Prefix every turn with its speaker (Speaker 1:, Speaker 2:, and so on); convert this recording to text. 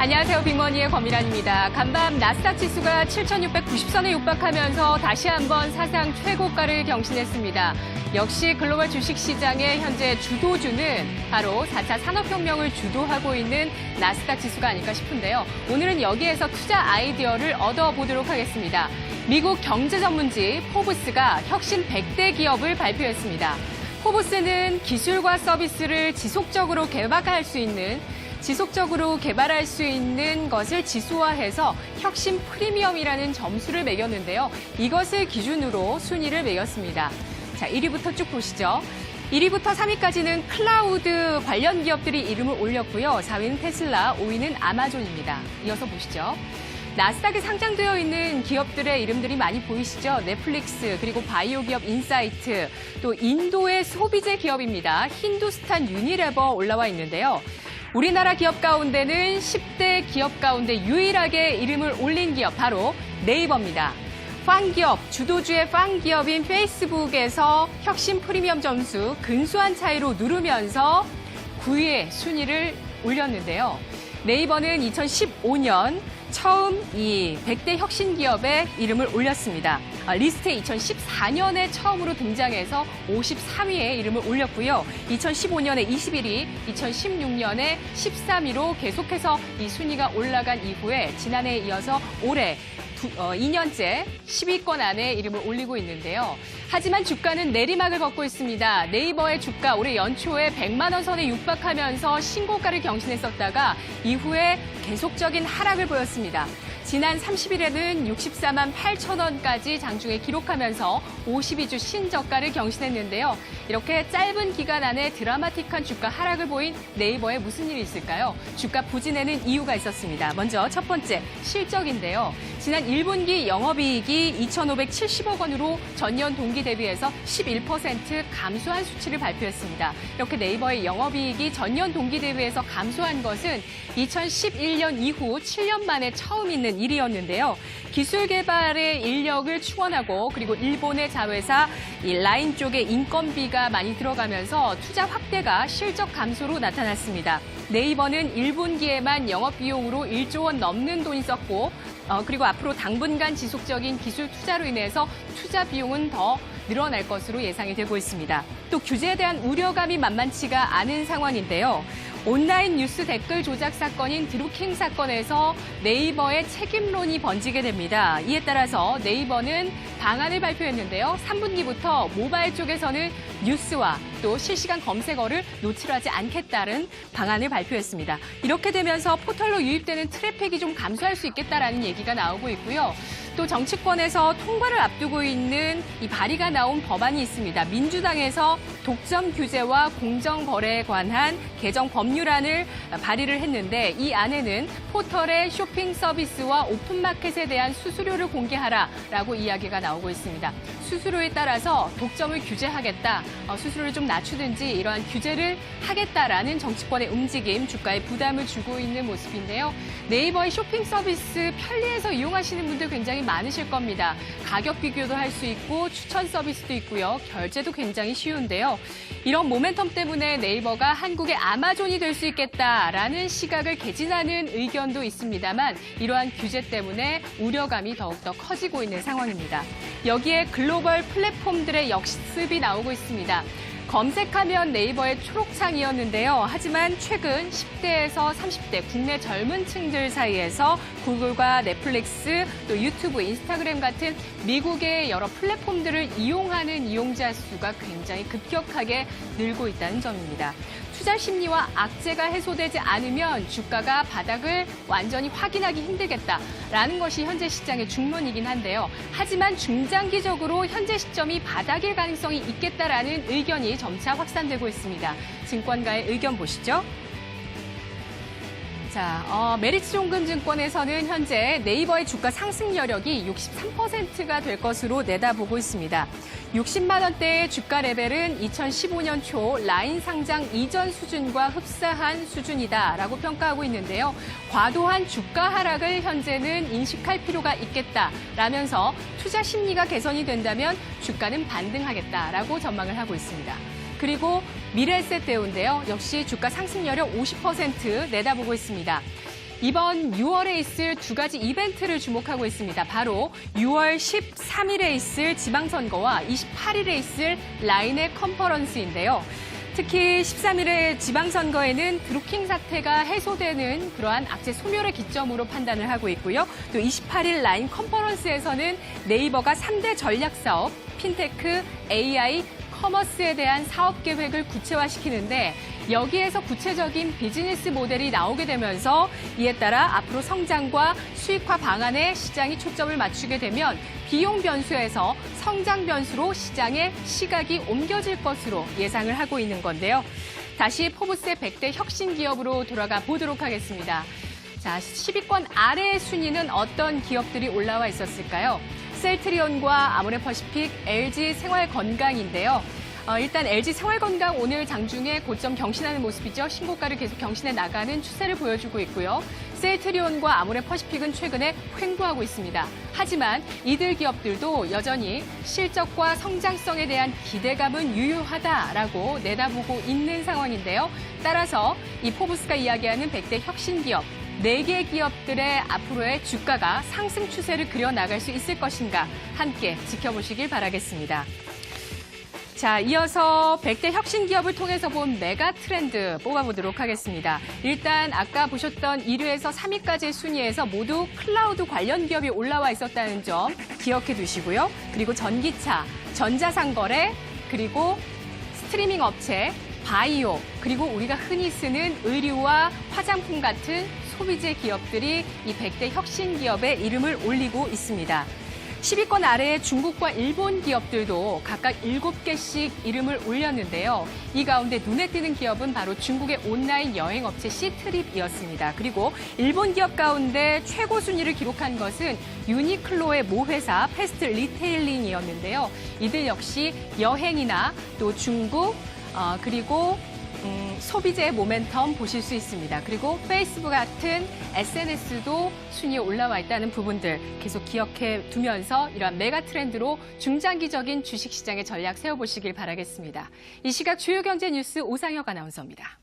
Speaker 1: 안녕하세요. 빅머니의 권미란입니다. 간밤 나스닥 지수가 7,690선에 육박하면서 다시 한번 사상 최고가를 경신했습니다. 역시 글로벌 주식시장의 현재 주도주는 바로 4차 산업혁명을 주도하고 있는 나스닥 지수가 아닐까 싶은데요. 오늘은 여기에서 투자 아이디어를 얻어보도록 하겠습니다. 미국 경제전문지 포브스가 혁신 100대 기업을 발표했습니다. 포브스는 기술과 서비스를 지속적으로 개발할 수 있는 것을 지수화해서 혁신 프리미엄이라는 점수를 매겼는데요. 이것을 기준으로 순위를 매겼습니다. 자, 1위부터 쭉 보시죠. 1위부터 3위까지는 클라우드 관련 기업들이 이름을 올렸고요. 4위는 테슬라, 5위는 아마존입니다. 이어서 보시죠. 나스닥에 상장되어 있는 기업들의 이름들이 많이 보이시죠? 넷플릭스, 그리고 바이오 기업 인사이트, 또 인도의 소비재 기업입니다. 힌두스탄 유니레버 올라와 있는데요. 우리나라 기업 가운데는 10대 기업 가운데 유일하게 이름을 올린 기업, 바로 네이버입니다. 팡기업, 주도주의 팡기업인 페이스북에서 혁신 프리미엄 점수 근소한 차이로 누르면서 9위의 순위를 올렸는데요. 네이버는 2015년 처음 이 100대 혁신 기업의 이름을 올렸습니다. 리스트에 2014년에 처음으로 등장해서 53위에 이름을 올렸고요. 2015년에 21위, 2016년에 13위로 계속해서 이 순위가 올라간 이후에 지난해에 이어서 올해 2년째 10위권 안에 이름을 올리고 있는데요. 하지만 주가는 내리막을 걷고 있습니다. 네이버의 주가 올해 연초에 100만 원 선에 육박하면서 신고가를 경신했었다가 이후에 계속적인 하락을 보였습니다. 지난 30일에는 64만 8천 원까지 장중에 기록하면서 52주 신저가를 경신했는데요. 이렇게 짧은 기간 안에 드라마틱한 주가 하락을 보인 네이버에 무슨 일이 있을까요? 주가 부진에는 이유가 있었습니다. 먼저 첫 번째, 실적인데요. 지난 1분기 영업이익이 2,570억 원으로 전년 동기 대비해서 11% 감소한 수치를 발표했습니다. 이렇게 네이버의 영업이익이 전년 동기 대비해서 감소한 것은 2011년 이후 7년 만에 처음 있는 일이었는데요. 기술 개발의 인력을 충원하고 그리고 일본의 자회사 이 라인 쪽에 인건비가 많이 들어가면서 투자 확대가 실적 감소로 나타났습니다. 네이버는 1분기에만 영업비용으로 1조 원 넘는 돈이 썼고 그리고 앞으로 당분간 지속적인 기술 투자로 인해서 투자 비용은 더 늘어날 것으로 예상이 되고 있습니다. 또 규제에 대한 우려감이 만만치가 않은 상황인데요. 온라인 뉴스 댓글 조작 사건인 드루킹 사건에서 네이버의 책임론이 번지게 됩니다. 이에 따라서 네이버는 방안을 발표했는데요. 3분기부터 모바일 쪽에서는 뉴스와 또 실시간 검색어를 노출하지 않겠다는 방안을 발표했습니다. 이렇게 되면서 포털로 유입되는 트래픽이 좀 감소할 수 있겠다라는 얘기가 나오고 있고요. 또 정치권에서 통과를 앞두고 있는 이 발의가 나온 법안이 있습니다. 민주당에서 독점 규제와 공정거래에 관한 개정 법률안을 발의를 했는데 이 안에는 포털의 쇼핑 서비스와 오픈마켓에 대한 수수료를 공개하라라고 이야기가 나오고 있습니다. 수수료에 따라서 독점을 규제하겠다, 수수료를 좀 낮추든지 이러한 규제를 하겠다라는 정치권의 움직임, 주가에 부담을 주고 있는 모습인데요. 네이버의 쇼핑 서비스 편리해서 이용하시는 분들 굉장히 많으실 겁니다. 가격 비교도 할 수 있고 추천 서비스도 있고요. 결제도 굉장히 쉬운데요. 이런 모멘텀 때문에 네이버가 한국의 아마존이 될 수 있겠다라는 시각을 개진하는 의견도 있습니다만 이러한 규제 때문에 우려감이 더욱더 커지고 있는 상황입니다. 여기에 글로벌 플랫폼들의 역습이 나오고 있습니다. 검색하면 네이버의 초록창이었는데요. 하지만 최근 10대에서 30대 국내 젊은 층들 사이에서 구글과 넷플릭스, 또 유튜브, 인스타그램 같은 미국의 여러 플랫폼들을 이용하는 이용자 수가 굉장히 급격하게 늘고 있다는 점입니다. 투자 심리와 악재가 해소되지 않으면 주가가 바닥을 완전히 확인하기 힘들겠다라는 것이 현재 시장의 중론이긴 한데요. 하지만 중장기적으로 현재 시점이 바닥일 가능성이 있겠다라는 의견이 점차 확산되고 있습니다. 증권가의 의견 보시죠. 자, 메리츠종금증권에서는 현재 네이버의 주가 상승 여력이 63%가 될 것으로 내다보고 있습니다. 60만 원대의 주가 레벨은 2015년 초 라인 상장 이전 수준과 흡사한 수준이다라고 평가하고 있는데요. 과도한 주가 하락을 현재는 인식할 필요가 있겠다라면서 투자 심리가 개선이 된다면 주가는 반등하겠다라고 전망을 하고 있습니다. 그리고 미래에셋대우인데요. 역시 주가 상승 여력 50% 내다보고 있습니다. 이번 6월에 있을 두 가지 이벤트를 주목하고 있습니다. 바로 6월 13일에 있을 지방선거와 28일에 있을 라인의 컨퍼런스인데요. 특히 13일의 지방선거에는 드루킹 사태가 해소되는 그러한 악재 소멸의 기점으로 판단을 하고 있고요. 또 28일 라인 컨퍼런스에서는 네이버가 3대 전략사업, 핀테크, AI, 커머스에 대한 사업 계획을 구체화시키는데 여기에서 구체적인 비즈니스 모델이 나오게 되면서 이에 따라 앞으로 성장과 수익화 방안에 시장이 초점을 맞추게 되면 비용 변수에서 성장 변수로 시장의 시각이 옮겨질 것으로 예상을 하고 있는 건데요. 다시 포브스의 100대 혁신 기업으로 돌아가 보도록 하겠습니다. 자, 10위권 아래의 순위는 어떤 기업들이 올라와 있었을까요? 셀트리온과 아모레퍼시픽, LG 생활건강인데요. 일단 LG 생활건강 오늘 장중에 고점 경신하는 모습이죠. 신고가를 계속 경신해 나가는 추세를 보여주고 있고요. 셀트리온과 아모레퍼시픽은 최근에 횡보하고 있습니다. 하지만 이들 기업들도 여전히 실적과 성장성에 대한 기대감은 유효하다라고 내다보고 있는 상황인데요. 따라서 이 포브스가 이야기하는 100대 혁신 기업, 4개 기업들의 앞으로의 주가가 상승 추세를 그려나갈 수 있을 것인가 함께 지켜보시길 바라겠습니다. 자, 이어서 100대 혁신 기업을 통해서 본 메가 트렌드 뽑아보도록 하겠습니다. 일단 아까 보셨던 1위에서 3위까지의 순위에서 모두 클라우드 관련 기업이 올라와 있었다는 점 기억해 두시고요. 그리고 전기차, 전자상거래, 그리고 스트리밍 업체, 바이오, 그리고 우리가 흔히 쓰는 의류와 화장품 같은 소비재 기업들이 이 100대 혁신 기업의 이름을 올리고 있습니다. 10위권 아래의 중국과 일본 기업들도 각각 7개씩 이름을 올렸는데요. 이 가운데 눈에 띄는 기업은 바로 중국의 온라인 여행업체 시트립이었습니다. 그리고 일본 기업 가운데 최고 순위를 기록한 것은 유니클로의 모회사 패스트 리테일링이었는데요. 이들 역시 여행이나 또 중국, 그리고 소비재의 모멘텀 보실 수 있습니다. 그리고 페이스북 같은 SNS도 순위에 올라와 있다는 부분들 계속 기억해 두면서 이러한 메가 트렌드로 중장기적인 주식시장의 전략 세워보시길 바라겠습니다. 이 시각 주요 경제 뉴스 오상혁 아나운서입니다.